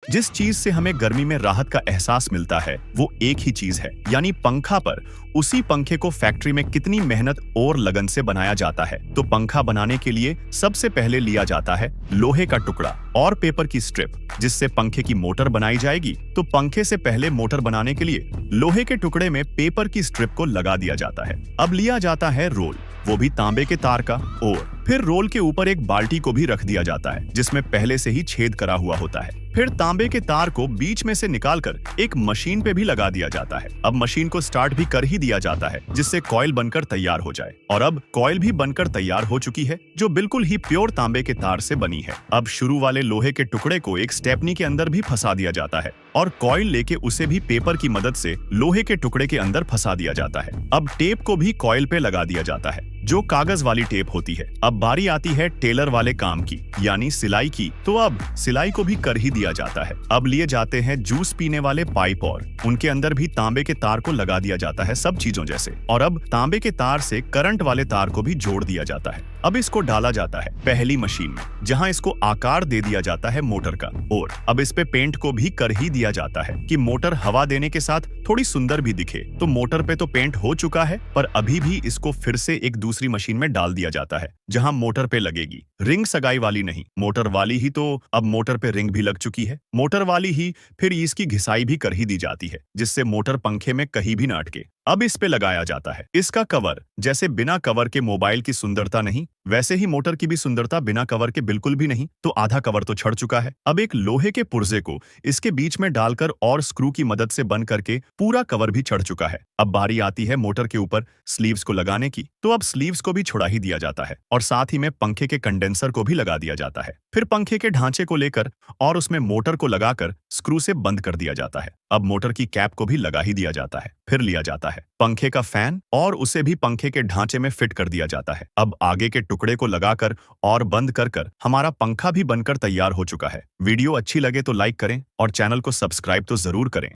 जिस चीज से हमें गर्मी में राहत का एहसास मिलता है वो एक ही चीज है, यानी पंखा। पर उसी पंखे को फैक्ट्री में कितनी मेहनत और लगन से बनाया जाता है। तो पंखा बनाने के लिए सबसे पहले लिया जाता है लोहे का टुकड़ा और पेपर की स्ट्रिप, जिससे पंखे की मोटर बनाई जाएगी। तो पंखे से पहले मोटर बनाने के लिए लोहे के टुकड़े में पेपर की स्ट्रिप को लगा दिया जाता है। अब लिया जाता है रोल, वो भी तांबे के तार का, और फिर रोल के ऊपर एक बाल्टी को भी रख दिया जाता है जिसमें पहले से ही छेद करा हुआ होता है। फिर तांबे के तार को बीच में से निकालकर एक मशीन पे भी लगा दिया जाता है। अब मशीन को स्टार्ट भी कर ही दिया जाता है जिससे कॉइल बनकर तैयार हो जाए। और अब कॉइल भी बनकर तैयार हो चुकी है जो बिल्कुल ही प्योर तांबे के तार से बनी है। अब शुरू वाले लोहे के टुकड़े को एक स्टेपनी के अंदर भी फंसा दिया जाता है और कॉइल लेके उसे भी पेपर की मदद से लोहे के टुकड़े के अंदर फंसा दिया जाता है। अब टेप को भी कॉइल पे लगा दिया जाता है जो कागज वाली टेप होती है। अब बारी आती है टेलर वाले काम की, यानी सिलाई की। तो अब सिलाई को भी कर ही दिया जाता है। अब लिए जाते हैं जूस पीने वाले पाइप और उनके अंदर भी तांबे के तार को लगा दिया जाता है सब चीजों जैसे। और अब तांबे के तार से करंट वाले तार को भी जोड़ दिया जाता है। अब इसको डाला जाता है पहली मशीन में जहां इसको आकार दे दिया जाता है मोटर का। और अब इस पे पेंट को भी कर ही दिया जाता है कि मोटर हवा देने के साथ थोड़ी सुंदर भी दिखे। तो मोटर पे तो पेंट हो चुका है, पर अभी भी इसको फिर से एक दूसरी मशीन में डाल दिया जाता है जहां मोटर पे लगेगी। रिंग सगाई वाली नहीं, मोटर वाली ही। तो अब मोटर पे रिंग भी लग चुकी है, मोटर वाली ही। फिर इसकी घिसाई भी कर ही दी जाती है जिससे मोटर पंखे में कहीं भी न अटके। अब इस पे लगाया जाता है इसका कवर। जैसे बिना कवर के मोबाइल की सुंदरता नहीं, वैसे ही मोटर की भी सुंदरता बिना कवर के बिल्कुल भी नहीं। तो आधा कवर तो छड़ चुका है। अब एक लोहे के पुर्जे को इसके बीच में डालकर और स्क्रू की मदद से बंद करके पूरा कवर भी चढ़ चुका है। अब बारी आती है मोटर के ऊपर स्लीव्स को लगाने की। तो अब स्लीव्स को भी छुड़ा ही दिया जाता है और साथ ही में पंखे के कंडेंसर को भी लगा दिया जाता है। फिर पंखे के ढांचे को लेकर और उसमें मोटर को लगाकर स्क्रू से बंद कर दिया जाता है। अब मोटर की कैप को भी लगा ही दिया जाता है। फिर लिया जाता है पंखे का फैन और उसे भी पंखे के ढांचे में फिट कर दिया जाता है। अब आगे के टुकड़े को लगाकर और बंद कर हमारा पंखा भी बनकर तैयार हो चुका है। वीडियो अच्छी लगे तो लाइक करें और चैनल को सब्सक्राइब तो जरूर करें।